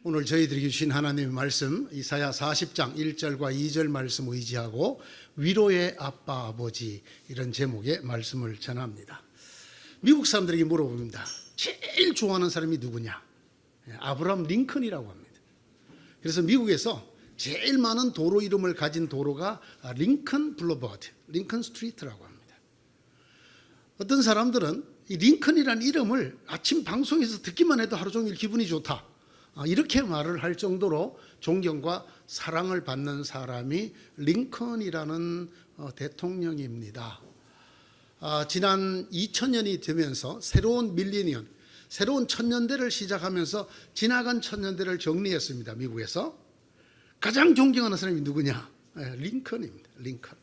오늘 저희들에게 주신 하나님의 말씀 이사야 40장 1절과 2절 말씀 의지하고 위로의 아빠 아버지 이런 제목의 말씀을 전합니다. 미국 사람들에게 물어봅니다. 제일 좋아하는 사람이 누구냐? 아브라함 링컨이라고 합니다. 그래서 미국에서 제일 많은 도로 이름을 가진 도로가 링컨 블루버드, 링컨 스트리트라고 합니다. 어떤 사람들은 이 링컨이라는 이름을 아침 방송에서 듣기만 해도 하루 종일 기분이 좋다, 이렇게 말을 할 정도로 존경과 사랑을 받는 사람이 링컨이라는 대통령입니다. 지난 2000년이 되면서 새로운 밀레니엄, 새로운 천년대를 시작하면서 지나간 천년대를 정리했습니다. 미국에서 가장 존경하는 사람이 누구냐? 링컨입니다. 링컨.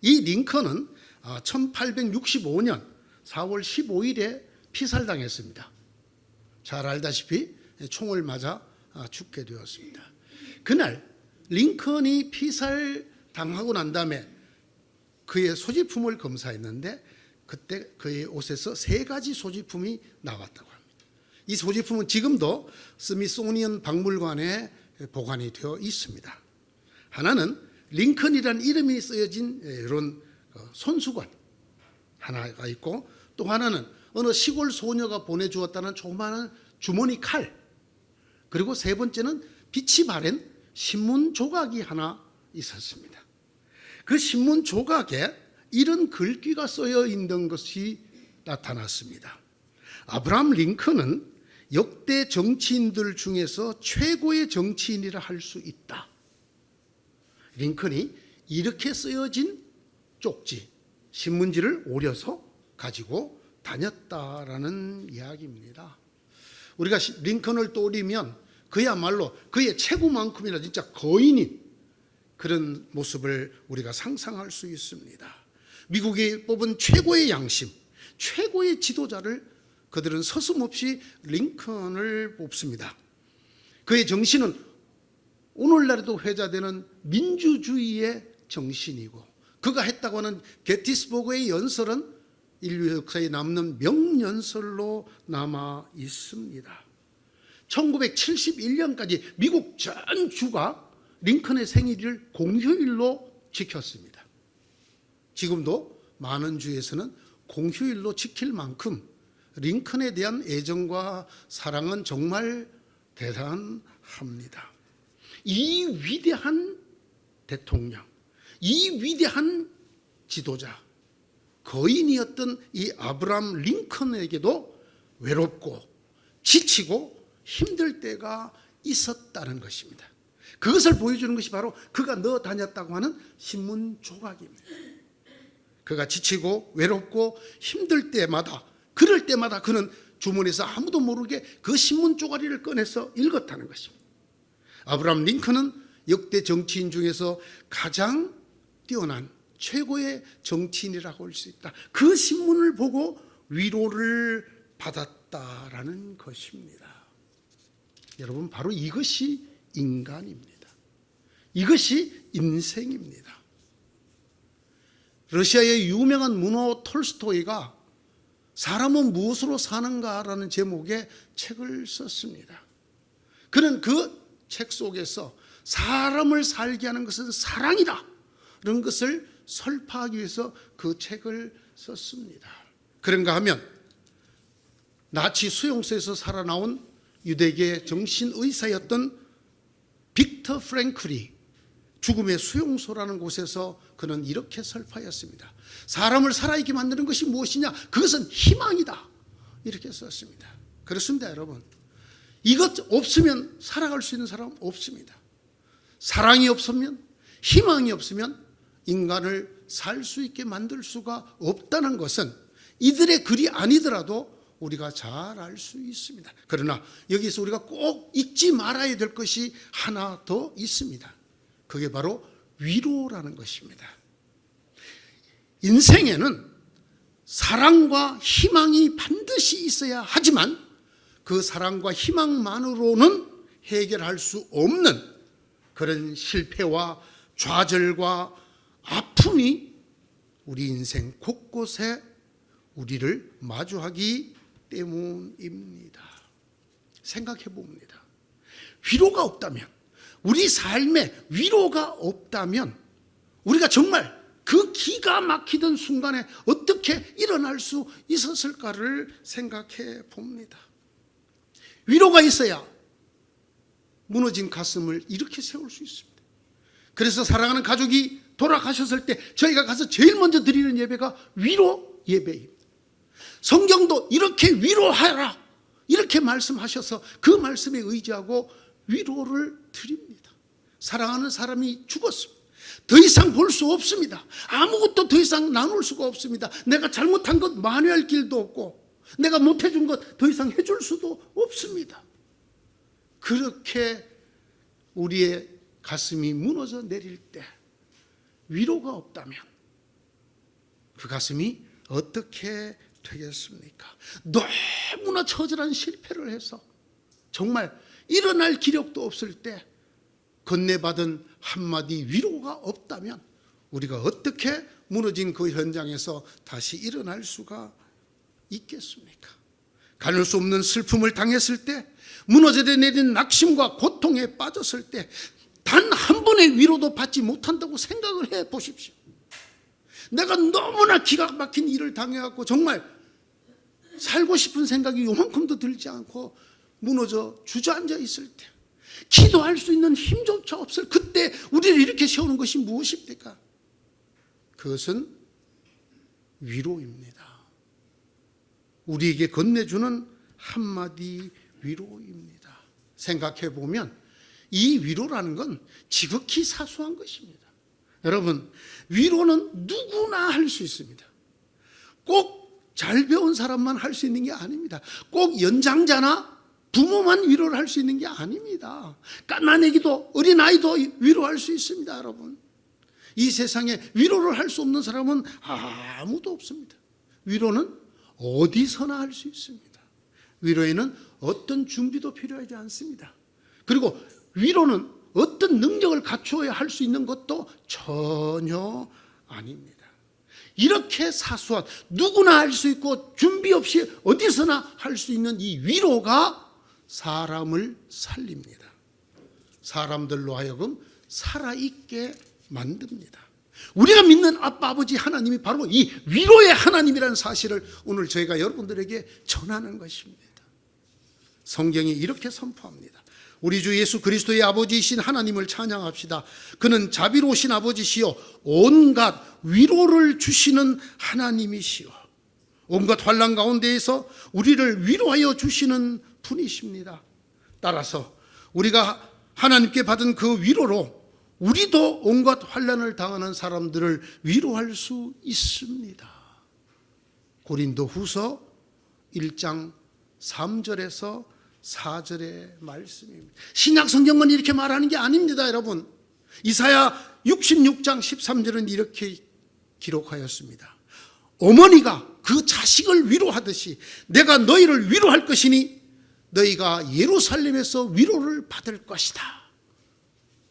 이 링컨은 1865년 4월 15일에 피살당했습니다. 잘 알다시피 총을 맞아 죽게 되었습니다. 그날 링컨이 피살당하고 난 다음에 그의 소지품을 검사했는데 그때 그의 옷에서 3가지 소지품이 나왔다고 합니다. 이 소지품은 지금도 스미소니언 박물관에 보관이 되어 있습니다. 하나는 링컨이라는 이름이 쓰여진 이런 손수건 하나가 있고, 또 하나는 어느 시골 소녀가 보내주었다는 조그마한 주머니 칼, 그리고 세 번째는 빛이 바랜 신문 조각이 하나 있었습니다. 그 신문 조각에 이런 글귀가 쓰여 있는 것이 나타났습니다. 아브라함 링컨은 역대 정치인들 중에서 최고의 정치인이라 할 수 있다. 링컨이 이렇게 쓰여진 쪽지, 신문지를 오려서 가지고 다녔다라는 이야기입니다. 우리가 링컨을 떠올리면 그야말로 그의 체구만큼이나 진짜 거인인 그런 모습을 우리가 상상할 수 있습니다. 미국이 뽑은 최고의 양심, 최고의 지도자를 그들은 서슴없이 링컨을 뽑습니다. 그의 정신은 오늘날에도 회자되는 민주주의의 정신이고, 그가 했다고 하는 게티스버그의 연설은 인류 역사에 남는 명연설로 남아 있습니다. 1971년까지 미국 전 주가 링컨의 생일을 공휴일로 지켰습니다. 지금도 많은 주에서는 공휴일로 지킬 만큼 링컨에 대한 애정과 사랑은 정말 대단합니다. 이 위대한 대통령, 이 위대한 지도자, 거인이었던 이 아브라함 링컨에게도 외롭고 지치고 힘들 때가 있었다는 것입니다. 그것을 보여주는 것이 바로 그가 넣어 다녔다고 하는 신문 조각입니다. 그가 지치고 외롭고 힘들 때마다, 그럴 때마다 그는 주머니에서 아무도 모르게 그 신문 쪼가리를 꺼내서 읽었다는 것입니다. 아브라함 링컨은 역대 정치인 중에서 가장 뛰어난 최고의 정치인이라고 할 수 있다. 그 신문을 보고 위로를 받았다라는 것입니다. 여러분, 바로 이것이 인간입니다. 이것이 인생입니다. 러시아의 유명한 문호 톨스토이가 사람은 무엇으로 사는가라는 제목의 책을 썼습니다. 그는 그 책 속에서 사람을 살게 하는 것은 사랑이다, 이런 것을 설파하기 위해서 그 책을 썼습니다. 그런가 하면 나치 수용소에서 살아나온 유대계 정신의사였던 빅터 프랭클이 죽음의 수용소라는 곳에서 그는 이렇게 설파했습니다. 사람을 살아있게 만드는 것이 무엇이냐? 그것은 희망이다, 이렇게 썼습니다. 그렇습니다, 여러분. 이것 없으면 살아갈 수 있는 사람은 없습니다. 사랑이 없으면, 희망이 없으면 인간을 살 수 있게 만들 수가 없다는 것은 이들의 글이 아니더라도 우리가 잘 알 수 있습니다. 그러나 여기서 우리가 꼭 잊지 말아야 될 것이 하나 더 있습니다. 그게 바로 위로라는 것입니다. 인생에는 사랑과 희망이 반드시 있어야 하지만 그 사랑과 희망만으로는 해결할 수 없는 그런 실패와 좌절과 아픔이 우리 인생 곳곳에 우리를 마주하기 때문입니다. 생각해 봅니다. 위로가 없다면, 우리 삶에 위로가 없다면 우리가 정말 그 기가 막히던 순간에 어떻게 일어날 수 있었을까를 생각해 봅니다. 위로가 있어야 무너진 가슴을 이렇게 세울 수 있습니다. 그래서 사랑하는 가족이 돌아가셨을 때 저희가 가서 제일 먼저 드리는 예배가 위로 예배입니다. 성경도 이렇게 위로하라 이렇게 말씀하셔서 그 말씀에 의지하고 위로를 드립니다. 사랑하는 사람이 죽었습니다. 더 이상 볼 수 없습니다. 아무것도 더 이상 나눌 수가 없습니다. 내가 잘못한 것 만회할 길도 없고 내가 못해준 것 더 이상 해줄 수도 없습니다. 그렇게 우리의 가슴이 무너져 내릴 때 위로가 없다면 그 가슴이 어떻게 되겠습니까? 너무나 처절한 실패를 해서 정말 일어날 기력도 없을 때 건네받은 한마디 위로가 없다면 우리가 어떻게 무너진 그 현장에서 다시 일어날 수가 있겠습니까? 가눌 수 없는 슬픔을 당했을 때, 무너져 내린 낙심과 고통에 빠졌을 때 단 한 번의 위로도 받지 못한다고 생각을 해 보십시오. 내가 너무나 기가 막힌 일을 당해갖고 정말 살고 싶은 생각이 요만큼도 들지 않고 무너져 주저앉아 있을 때, 기도할 수 있는 힘조차 없을 그때 우리를 이렇게 세우는 것이 무엇입니까? 그것은 위로입니다. 우리에게 건네주는 한마디 위로입니다. 생각해 보면 이 위로라는 건 지극히 사소한 것입니다. 여러분, 위로는 누구나 할 수 있습니다. 꼭 잘 배운 사람만 할 수 있는 게 아닙니다. 꼭 연장자나 부모만 위로를 할 수 있는 게 아닙니다. 갓난아기도 어린아이도 위로할 수 있습니다. 여러분, 이 세상에 위로를 할 수 없는 사람은 아무도 없습니다. 위로는 어디서나 할 수 있습니다. 위로에는 어떤 준비도 필요하지 않습니다. 그리고 위로는 어떤 능력을 갖추어야 할 수 있는 것도 전혀 아닙니다. 이렇게 사소한, 누구나 할 수 있고 준비 없이 어디서나 할 수 있는 이 위로가 사람을 살립니다. 사람들로 하여금 살아있게 만듭니다. 우리가 믿는 아빠, 아버지 하나님이 바로 이 위로의 하나님이라는 사실을 오늘 저희가 여러분들에게 전하는 것입니다. 성경이 이렇게 선포합니다. 우리 주 예수 그리스도의 아버지이신 하나님을 찬양합시다. 그는 자비로우신 아버지시요 온갖 위로를 주시는 하나님이시요 온갖 환난 가운데에서 우리를 위로하여 주시는 분이십니다. 따라서 우리가 하나님께 받은 그 위로로 우리도 온갖 환난을 당하는 사람들을 위로할 수 있습니다. 고린도후서 1장 3절에서 4절의 말씀입니다. 신약 성경만 이렇게 말하는 게 아닙니다, 여러분. 이사야 66장 13절은 이렇게 기록하였습니다. 어머니가 그 자식을 위로하듯이 내가 너희를 위로할 것이니 너희가 예루살렘에서 위로를 받을 것이다.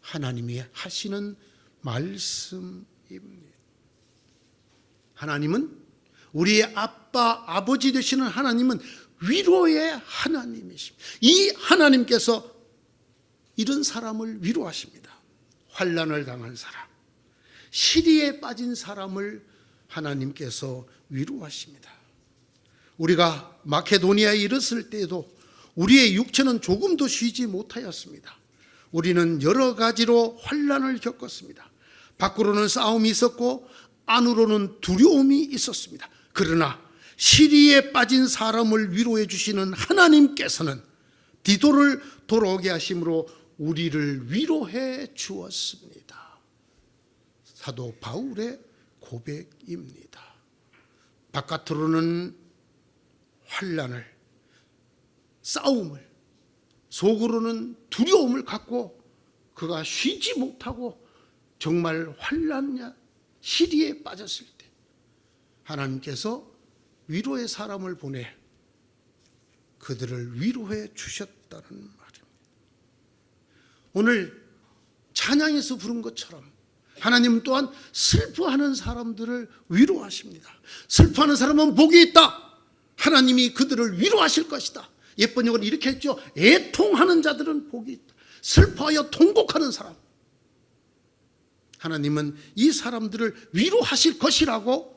하나님이 하시는 말씀입니다. 하나님은, 우리의 아빠, 아버지 되시는 하나님은 위로의 하나님이십니다. 이 하나님께서 이런 사람을 위로하십니다. 환난을 당한 사람, 시리에 빠진 사람을 하나님께서 위로하십니다. 우리가 마케도니아에 이르렀을 때에도 우리의 육체는 조금도 쉬지 못하였습니다. 우리는 여러 가지로 환난을 겪었습니다. 밖으로는 싸움이 있었고 안으로는 두려움이 있었습니다. 그러나 시리에 빠진 사람을 위로해 주시는 하나님께서는 디도를 돌아오게 하심으로 우리를 위로해 주었습니다. 사도 바울의 고백입니다. 바깥으로는 환난을, 싸움을, 속으로는 두려움을 갖고 그가 쉬지 못하고 정말 환난이야 시리에 빠졌을 때 하나님께서 위로의 사람을 보내 그들을 위로해 주셨다는 말입니다. 오늘 찬양에서 부른 것처럼 하나님 또한 슬퍼하는 사람들을 위로하십니다. 슬퍼하는 사람은 복이 있다. 하나님이 그들을 위로하실 것이다. 예번 영어는 이렇게 했죠. 애통하는 자들은 복이 있다. 슬퍼하여 통곡하는 사람. 하나님은 이 사람들을 위로하실 것이라고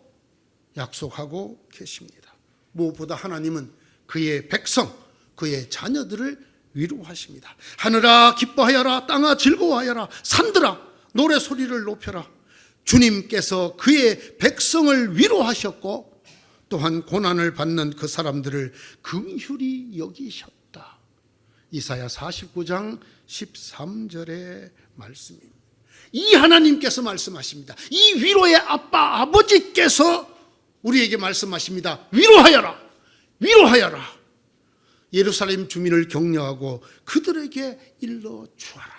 약속하고 계십니다. 무엇보다 하나님은 그의 백성, 그의 자녀들을 위로하십니다. 하늘아 기뻐하여라, 땅아 즐거워하여라, 산들아 노래 소리를 높여라. 주님께서 그의 백성을 위로하셨고 또한 고난을 받는 그 사람들을 긍휼히 여기셨다. 이사야 49장 13절의 말씀입니다. 이 하나님께서 말씀하십니다. 이 위로의 아빠 아버지께서 우리에게 말씀하십니다. 위로하여라, 위로하여라. 예루살렘 주민을 격려하고 그들에게 일러 주어라.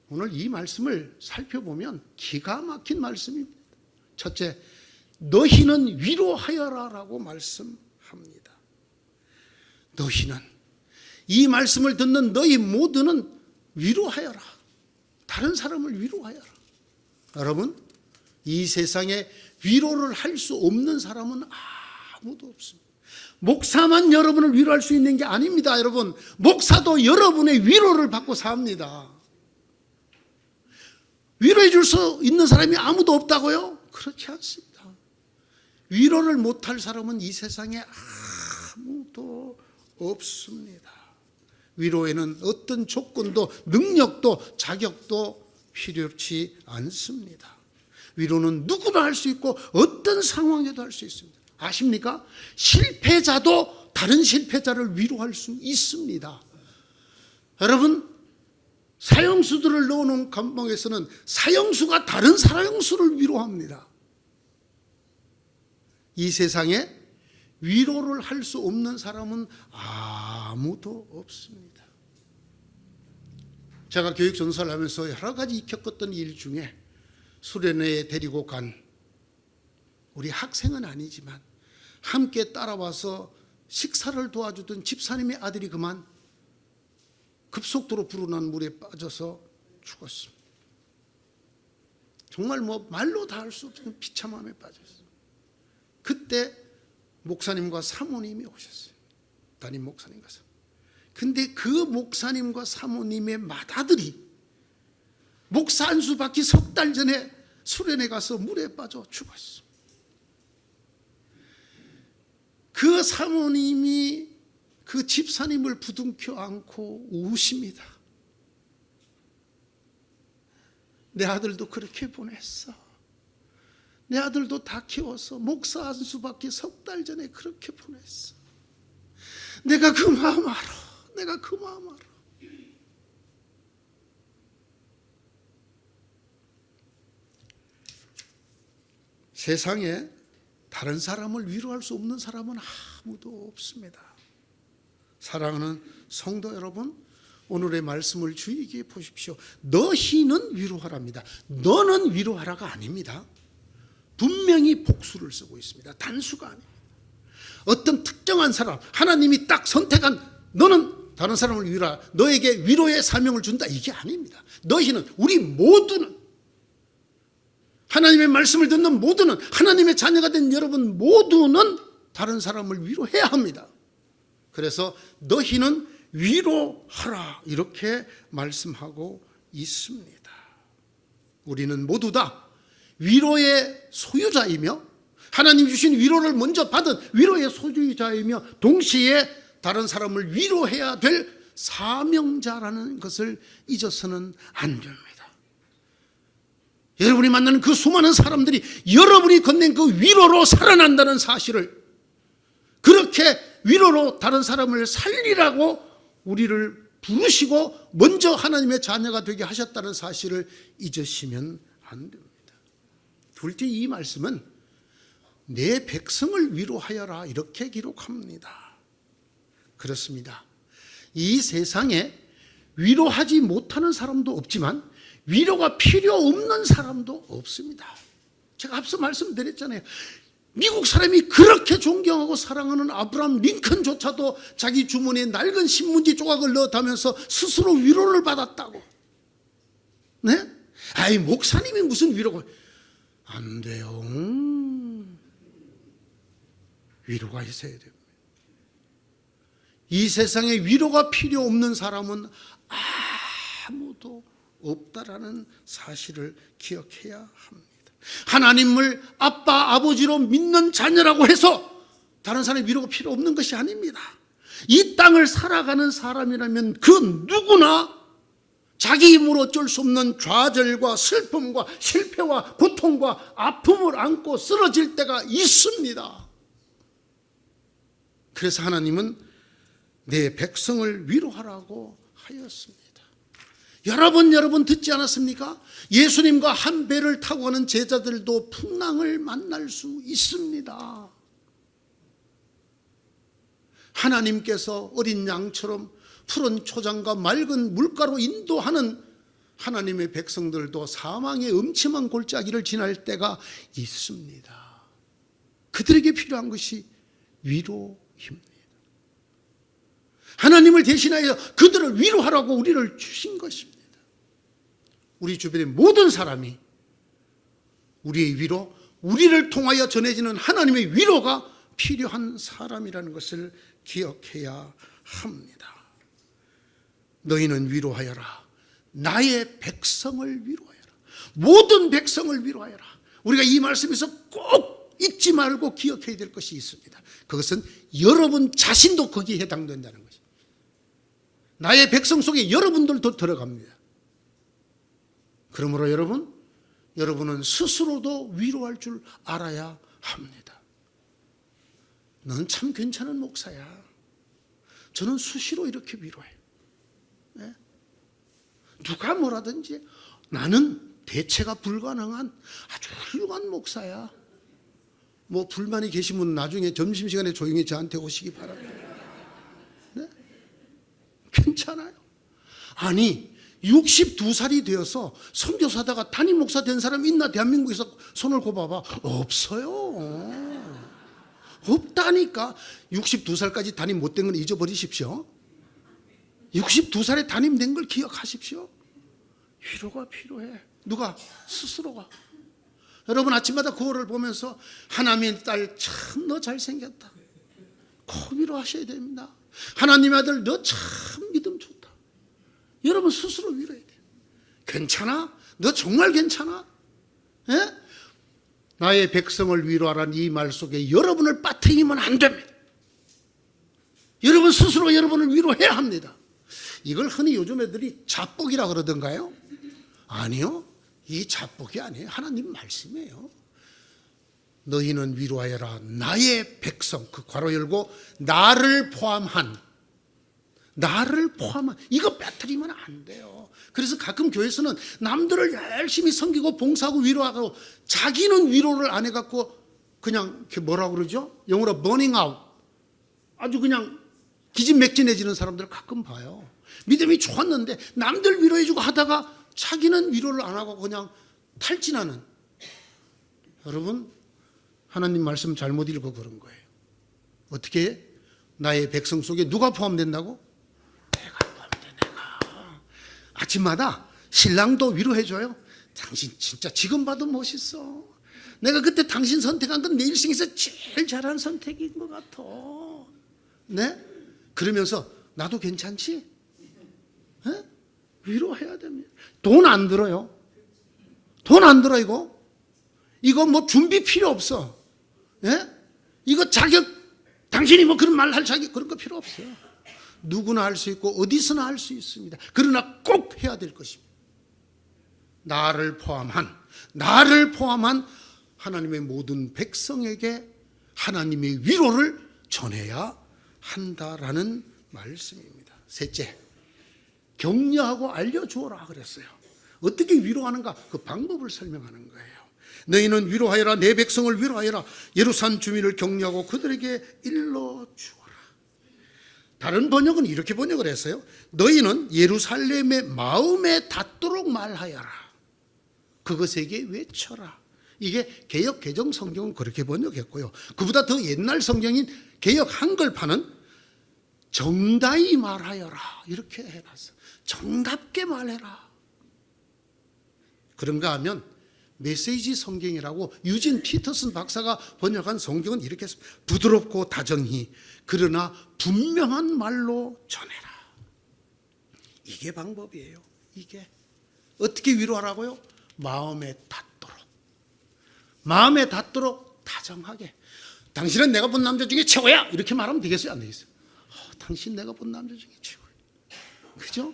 오늘 이 말씀을 살펴보면 기가 막힌 말씀입니다. 첫째, 너희는 위로하여라라고 말씀합니다. 너희는, 이 말씀을 듣는 너희 모두는 위로하여라. 다른 사람을 위로하여라. 여러분, 이 세상에 위로를 할 수 없는 사람은 아무도 없습니다. 목사만 여러분을 위로할 수 있는 게 아닙니다. 여러분, 목사도 여러분의 위로를 받고 삽니다. 위로해 줄 수 있는 사람이 아무도 없다고요? 그렇지 않습니다. 위로를 못할 사람은 이 세상에 아무도 없습니다. 위로에는 어떤 조건도 능력도 자격도 필요치 않습니다. 위로는 누구나 할 수 있고 어떤 상황에도 할 수 있습니다. 아십니까? 실패자도 다른 실패자를 위로할 수 있습니다. 여러분, 사형수들을 넣어놓은 감옥에서는 사형수가 다른 사형수를 위로합니다. 이 세상에 위로를 할 수 없는 사람은 아무도 없습니다. 제가 교육 전수를 하면서 여러 가지 겪었던 일 중에 수련회에 데리고 간 우리 학생은 아니지만 함께 따라와서 식사를 도와주던 집사님의 아들이 그만 급속도로 불어난 물에 빠져서 죽었습니다. 정말 말로 다 할 수 없는 비참함에 빠졌어요. 그때 목사님과 사모님이 오셨어요. 담임 목사님 가서. 근데 그 목사님과 사모님의 맏아들이 목사 안수 받기 석 달 전에 수련회 가서 물에 빠져 죽었어요. 그 사모님이 그 집사님을 부둥켜 안고 우십니다. 내 아들도 그렇게 보냈어. 내 아들도 다 키워서 목사 안수 받기 석 달 전에 그렇게 보냈어. 내가 그 마음 알아. 내가 그 마음 알아. 세상에 다른 사람을 위로할 수 없는 사람은 아무도 없습니다. 사랑하는 성도 여러분, 오늘의 말씀을 주의 깊게 보십시오. 너희는 위로하랍니다. 너는 위로하라가 아닙니다. 분명히 복수를 쓰고 있습니다. 단수가 아닙니다. 어떤 특정한 사람, 하나님이 딱 선택한 너는 다른 사람을 위로하라, 너에게 위로의 사명을 준다, 이게 아닙니다. 너희는, 우리 모두는, 하나님의 말씀을 듣는 모두는, 하나님의 자녀가 된 여러분 모두는 다른 사람을 위로해야 합니다. 그래서 너희는 위로하라 이렇게 말씀하고 있습니다. 우리는 모두 다 위로의 소유자이며 하나님 주신 위로를 먼저 받은 위로의 소유자이며 동시에 다른 사람을 위로해야 될 사명자라는 것을 잊어서는 안 됩니다. 여러분이 만나는 그 수많은 사람들이 여러분이 건넨 그 위로로 살아난다는 사실을, 그렇게 위로로 다른 사람을 살리라고 우리를 부르시고 먼저 하나님의 자녀가 되게 하셨다는 사실을 잊으시면 안 됩니다. 둘째, 이 말씀은 내 백성을 위로하여라 이렇게 기록합니다. 그렇습니다. 이 세상에 위로하지 못하는 사람도 없지만 위로가 필요 없는 사람도 없습니다. 제가 앞서 말씀드렸잖아요. 미국 사람이 그렇게 존경하고 사랑하는 아브라함 링컨조차도 자기 주머니에 낡은 신문지 조각을 넣었다면서 스스로 위로를 받았다고. 네? 아이, 목사님이 무슨 위로가. 안 돼요. 위로가 있어야 됩니다. 이 세상에 위로가 필요 없는 사람은 아무도 없다라는 사실을 기억해야 합니다. 하나님을 아빠, 아버지로 믿는 자녀라고 해서 다른 사람의 위로가 필요 없는 것이 아닙니다. 이 땅을 살아가는 사람이라면 그 누구나 자기 힘으로 어쩔 수 없는 좌절과 슬픔과 실패와 고통과 아픔을 안고 쓰러질 때가 있습니다. 그래서 하나님은 내 백성을 위로하라고 하였습니다. 여러분 듣지 않았습니까? 예수님과 한 배를 타고 가는 제자들도 풍랑을 만날 수 있습니다. 하나님께서 어린 양처럼 푸른 초장과 맑은 물가로 인도하는 하나님의 백성들도 사망의 음침한 골짜기를 지날 때가 있습니다. 그들에게 필요한 것이 위로입니다. 하나님을 대신하여 그들을 위로하라고 우리를 주신 것입니다. 우리 주변의 모든 사람이 우리의 위로, 우리를 통하여 전해지는 하나님의 위로가 필요한 사람이라는 것을 기억해야 합니다. 너희는 위로하여라. 나의 백성을 위로하여라. 모든 백성을 위로하여라. 우리가 이 말씀에서 꼭 잊지 말고 기억해야 될 것이 있습니다. 그것은 여러분 자신도 거기에 해당된다는 것입니다. 나의 백성 속에 여러분들도 들어갑니다. 그러므로 여러분은 스스로도 위로할 줄 알아야 합니다. 너는 참 괜찮은 목사야. 저는 수시로 이렇게 위로해요. 네? 누가 뭐라든지 나는 대체가 불가능한 아주 훌륭한 목사야. 뭐 불만이 계시면 나중에 점심시간에 조용히 저한테 오시기 바랍니다. 네? 괜찮아요. 아니 62살이 되어서 선교사다가 담임 목사 된 사람 있나? 대한민국에서 손을 꼽아봐. 없어요. 없다니까. 62살까지 담임 못된 건 잊어버리십시오. 62살에 담임 된 걸 기억하십시오. 위로가 필요해. 누가? 스스로가. 여러분 아침마다 거울을 보면서 하나님의 딸 참 너 잘생겼다. 꼭 위로하셔야 됩니다. 하나님의 아들 너 참 믿음 좋다. 여러분 스스로 위로해야 돼요. 괜찮아? 너 정말 괜찮아? 예? 나의 백성을 위로하라는 이 말 속에 여러분을 빠뜨리면 안 됩니다. 여러분 스스로 여러분을 위로해야 합니다. 이걸 흔히 요즘 애들이 자뻑이라 그러던가요? 아니요. 이 자뻑이 아니에요. 하나님 말씀이에요. 너희는 위로하여라. 나의 백성, 그 괄호 열고 나를 포함한 이거 빠뜨리면 안 돼요. 그래서 가끔 교회에서는 남들을 열심히 섬기고 봉사하고 위로하고 자기는 위로를 안 해갖고 그냥 뭐라고 그러죠? 영어로 burning out, 아주 그냥 기진맥진해지는 사람들을 가끔 봐요. 믿음이 좋았는데 남들 위로해주고 하다가 자기는 위로를 안 하고 그냥 탈진하는. 여러분 하나님 말씀 잘못 읽고 그런 거예요. 어떻게 해? 나의 백성 속에 누가 포함된다고? 내가 포함돼. 내가 아침마다 신랑도 위로해줘요. 당신 진짜 지금 봐도 멋있어. 내가 그때 당신 선택한 건 내 일생에서 제일 잘한 선택인 것 같아. 네? 그러면서 나도 괜찮지? 네? 위로해야 됩니다. 돈 안 들어요. 돈 안 들어 이거 뭐 준비 필요 없어. 예? 이거 자격, 당신이 뭐 그런 말 할 자격 그런 거 필요 없어요. 누구나 할 수 있고 어디서나 할 수 있습니다. 그러나 꼭 해야 될 것입니다. 나를 포함한 하나님의 모든 백성에게 하나님의 위로를 전해야 한다라는 말씀입니다. 셋째, 격려하고 알려주어라 그랬어요. 어떻게 위로하는가? 그 방법을 설명하는 거예요. 너희는 위로하여라. 내 백성을 위로하여라. 예루살렘 주민을 격려하고 그들에게 일러주어라. 다른 번역은 이렇게 번역을 했어요. 너희는 예루살렘의 마음에 닿도록 말하여라. 그것에게 외쳐라. 이게 개역 개정 성경은 그렇게 번역했고요. 그보다 더 옛날 성경인 개역 한글판은 정다이 말하여라 이렇게 해놨어. 정답게 말해라. 그런가 하면 메시지 성경이라고 유진 피터슨 박사가 번역한 성경은 이렇게 했습니다. 부드럽고 다정히 그러나 분명한 말로 전해라. 이게 방법이에요. 이게 어떻게 위로하라고요? 마음에 닿도록 다정하게. 당신은 내가 본 남자 중에 최고야 이렇게 말하면 되겠어요? 안 되겠어요? 당신 내가 본 남자 중에 최고야. 그죠?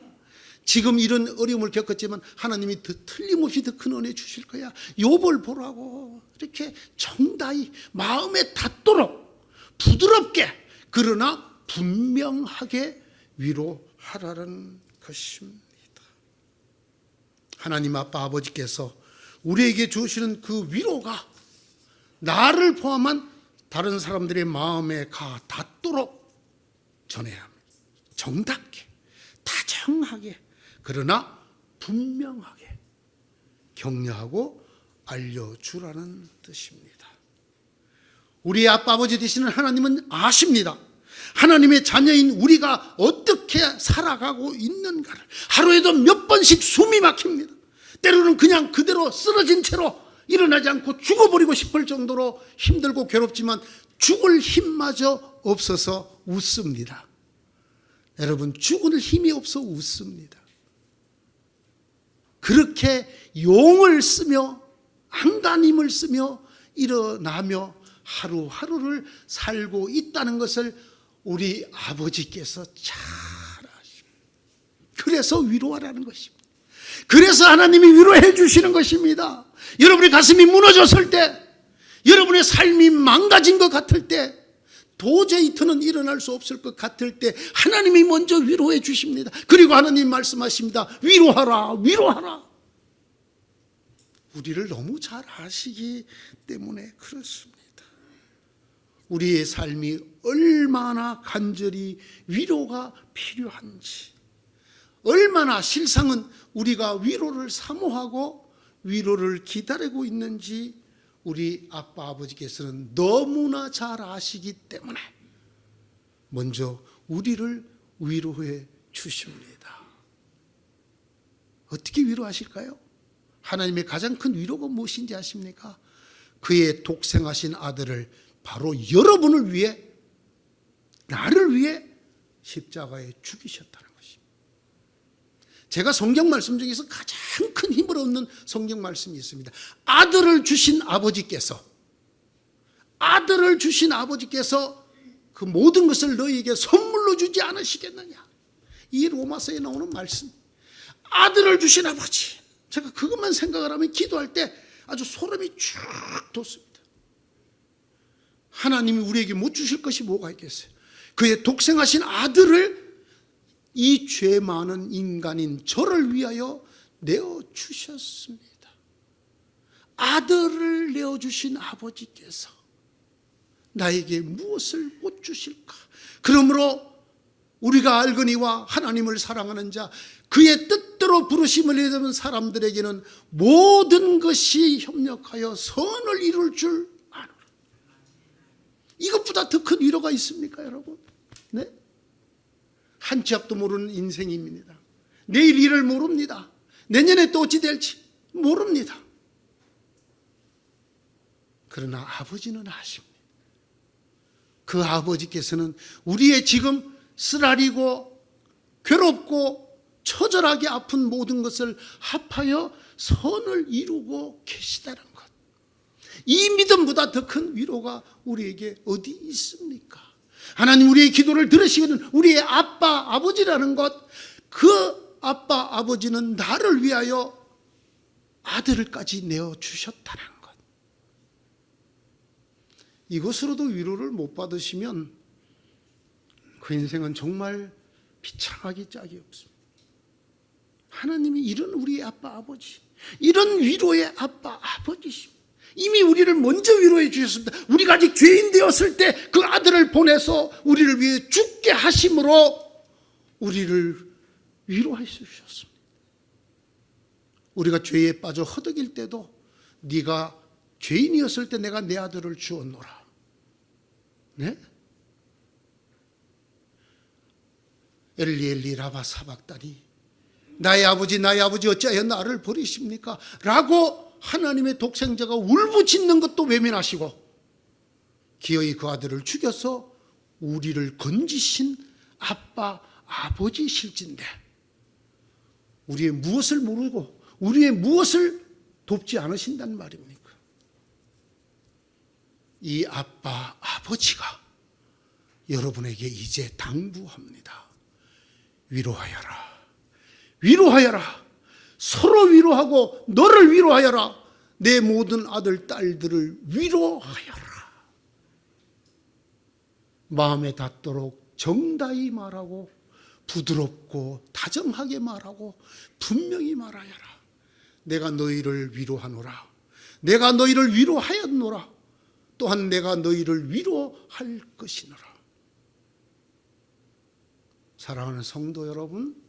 지금 이런 어려움을 겪었지만 하나님이 더 틀림없이 더 큰 은혜 주실 거야. 욥을 보라고 이렇게 정다히 마음에 닿도록 부드럽게 그러나 분명하게 위로하라는 것입니다. 하나님 아빠 아버지께서 우리에게 주시는 그 위로가 나를 포함한 다른 사람들의 마음에 닿도록 전해야 합니다. 정답게, 다정하게, 그러나 분명하게 격려하고 알려주라는 뜻입니다. 우리의 아빠 아버지 되시는 하나님은 아십니다. 하나님의 자녀인 우리가 어떻게 살아가고 있는가를. 하루에도 몇 번씩 숨이 막힙니다. 때로는 그냥 그대로 쓰러진 채로 일어나지 않고 죽어버리고 싶을 정도로 힘들고 괴롭지만 죽을 힘마저 없어서 웃습니다. 여러분, 죽을 힘이 없어 웃습니다. 그렇게 용을 쓰며 안간힘을 쓰며 일어나며 하루하루를 살고 있다는 것을 우리 아버지께서 잘 아십니다. 그래서 위로하라는 것입니다. 그래서 하나님이 위로해 주시는 것입니다. 여러분의 가슴이 무너졌을 때, 여러분의 삶이 망가진 것 같을 때, 도저히 더는 일어날 수 없을 것 같을 때 하나님이 먼저 위로해 주십니다. 그리고 하나님 말씀하십니다. 위로하라, 위로하라. 우리를 너무 잘 아시기 때문에 그렇습니다. 우리의 삶이 얼마나 간절히 위로가 필요한지, 얼마나 실상은 우리가 위로를 사모하고 위로를 기다리고 있는지 우리 아빠 아버지께서는 너무나 잘 아시기 때문에 먼저 우리를 위로해 주십니다. 어떻게 위로하실까요? 하나님의 가장 큰 위로가 무엇인지 아십니까? 그의 독생하신 아들을 바로 여러분을 위해, 나를 위해 십자가에 죽이셨다는 것입니다. 제가 성경 말씀 중에서 가장 큰 힘을 얻는 성경 말씀이 있습니다. 아들을 주신 아버지께서 그 모든 것을 너희에게 선물로 주지 않으시겠느냐. 이 로마서에 나오는 말씀, 아들을 주신 아버지. 제가 그것만 생각을 하면 기도할 때 아주 소름이 쭉 돋습니다. 하나님이 우리에게 못 주실 것이 뭐가 있겠어요? 그의 독생하신 아들을 이 죄 많은 인간인 저를 위하여 내어주셨습니다. 아들을 내어주신 아버지께서 나에게 무엇을 못 주실까? 그러므로 우리가 알거니와 하나님을 사랑하는 자, 그의 뜻대로 부르심을 받은 사람들에게는 모든 것이 협력하여 선을 이룰 줄 아노라. 이것보다 더 큰 위로가 있습니까, 여러분? 네? 한 치 앞도 모르는 인생입니다. 내일 일을 모릅니다. 내년에 또 어찌 될지 모릅니다. 그러나 아버지는 아십니다. 그 아버지께서는 우리의 지금 쓰라리고 괴롭고 처절하게 아픈 모든 것을 합하여 선을 이루고 계시다는 것. 이 믿음보다 더 큰 위로가 우리에게 어디 있습니까? 하나님 우리의 기도를 들으시거든 우리의 아빠 아버지라는 것, 그 아빠 아버지는 나를 위하여 아들을까지 내어주셨다는 것. 이것으로도 위로를 못 받으시면 그 인생은 정말 비참하기 짝이 없습니다. 하나님이 이런 우리의 아빠 아버지, 이런 위로의 아빠 아버지십니다. 이미 우리를 먼저 위로해 주셨습니다. 우리가 아직 죄인 되었을 때 그 아들을 보내서 우리를 위해 죽게 하심으로 우리를 위로해 주셨습니다. 우리가 죄에 빠져 허덕일 때도 네가 죄인이었을 때 내가 내 아들을 주었노라. 네? 엘리 엘리 라마 사박다니, 나의 아버지 어찌하여 나를 버리십니까? 라고 하나님의 독생자가 울부짖는 것도 외면하시고 기어이 그 아들을 죽여서 우리를 건지신 아빠, 아버지실진데 우리의 무엇을 모르고 우리의 무엇을 돕지 않으신단 말입니까? 이 아빠, 아버지가 여러분에게 이제 당부합니다. 위로하여라. 위로하여라. 서로 위로하고 너를 위로하여라. 내 모든 아들, 딸들을 위로하여라. 마음에 닿도록 정다히 말하고 부드럽고 다정하게 말하고 분명히 말하여라. 내가 너희를 위로하노라. 내가 너희를 위로하였노라. 또한 내가 너희를 위로할 것이노라. 사랑하는 성도 여러분,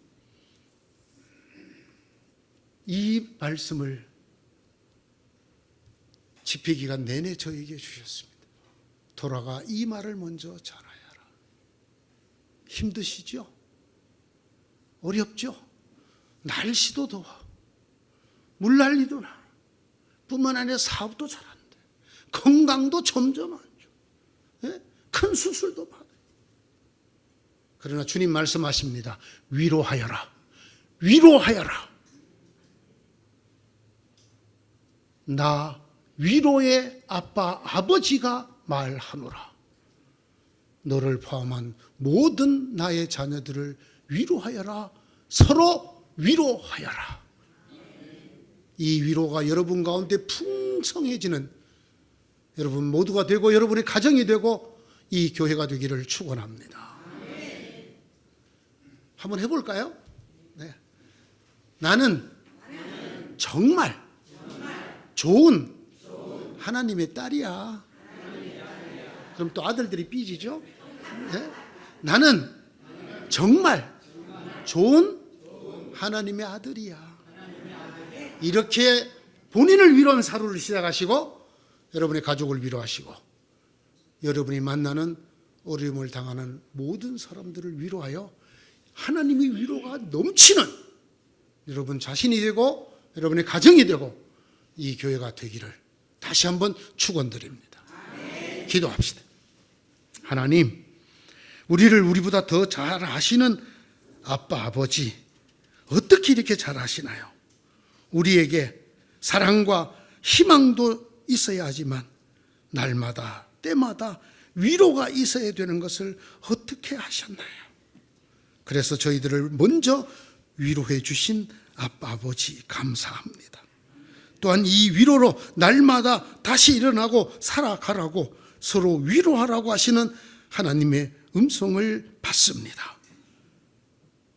이 말씀을 집회기간 내내 저에게 주셨습니다. 돌아가 이 말을 먼저 전하여라. 힘드시죠? 어렵죠? 날씨도 더워. 물난리도 나. 뿐만 아니라 사업도 잘 안 돼. 건강도 점점 안 좋아. 예? 큰 수술도 받아요. 그러나 주님 말씀하십니다. 위로하여라. 위로하여라. 나 위로의 아빠, 아버지가 말하노라. 너를 포함한 모든 나의 자녀들을 위로하여라. 서로 위로하여라. 이 위로가 여러분 가운데 풍성해지는 여러분 모두가 되고 여러분의 가정이 되고 이 교회가 되기를 축원합니다. 한번 해볼까요? 네. 나는 정말 좋은 하나님의 딸이야. 그럼 또 아들들이 삐지죠? 네? 나는 정말 좋은 하나님의 아들이야. 이렇게 본인을 위로하는 하루를 시작하시고 여러분의 가족을 위로하시고 여러분이 만나는 어려움을 당하는 모든 사람들을 위로하여 하나님의 위로가 넘치는 여러분 자신이 되고 여러분의 가정이 되고 이 교회가 되기를 다시 한번 축원드립니다. 기도합시다. 하나님, 우리를 우리보다 더 잘 아시는 아빠, 아버지, 어떻게 이렇게 잘 아시나요? 우리에게 사랑과 희망도 있어야 하지만 날마다 때마다 위로가 있어야 되는 것을 어떻게 하셨나요? 그래서 저희들을 먼저 위로해 주신 아빠, 아버지 감사합니다. 또한 이 위로로 날마다 다시 일어나고 살아가라고 서로 위로하라고 하시는 하나님의 음성을 받습니다.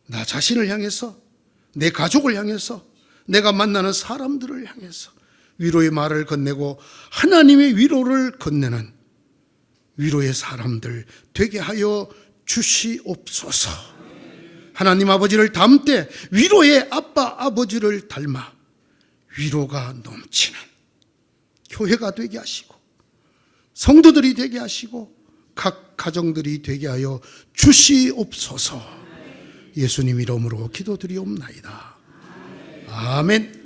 나 자신을 향해서, 내 가족을 향해서, 내가 만나는 사람들을 향해서 위로의 말을 건네고 하나님의 위로를 건네는 위로의 사람들 되게 하여 주시옵소서. 하나님 아버지를 닮되 위로의 아빠 아버지를 닮아 위로가 넘치는 교회가 되게 하시고 성도들이 되게 하시고 각 가정들이 되게 하여 주시옵소서. 예수님 이름으로 기도드리옵나이다. 아멘.